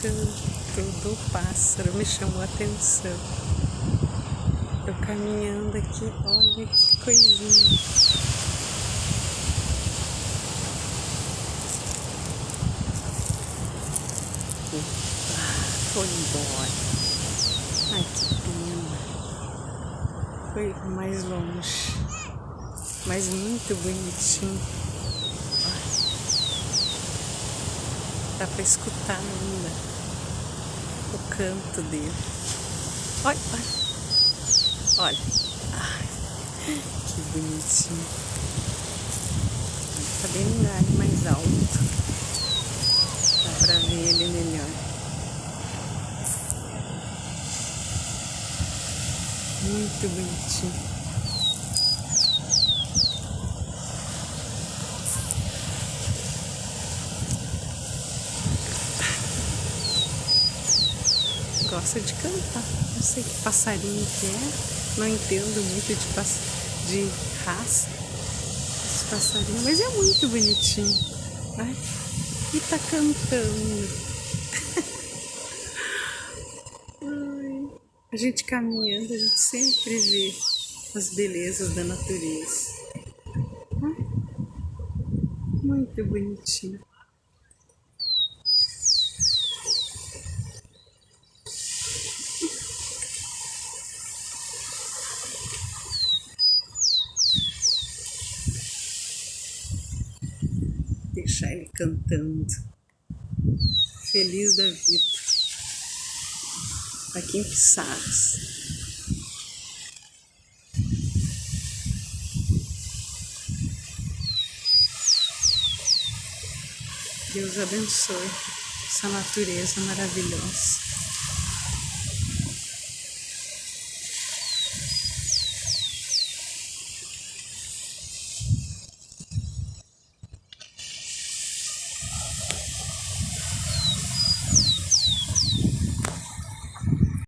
canto do pássaro me chamou a atenção. Eu caminhando aqui, olha que coisinha. Foi embora. Ai, que pena. Foi mais longe. Mas muito bonitinho. Ai. Dá pra escutar ainda o canto dele. Olha, olha. Olha. Ai, que bonitinho. Tá bem no galho mais alto. Dá pra ver ele melhor. Muito bonitinho. Gosta de cantar. Não sei que passarinho que é. Não entendo muito de raça esse passarinho, mas é muito bonitinho. Ai, e tá cantando. Ai, a gente caminhando, a gente sempre vê as belezas da natureza. Ai, muito bonitinho. Deixar ele cantando, feliz da vida, aqui em Pissarros. Deus abençoe essa natureza maravilhosa.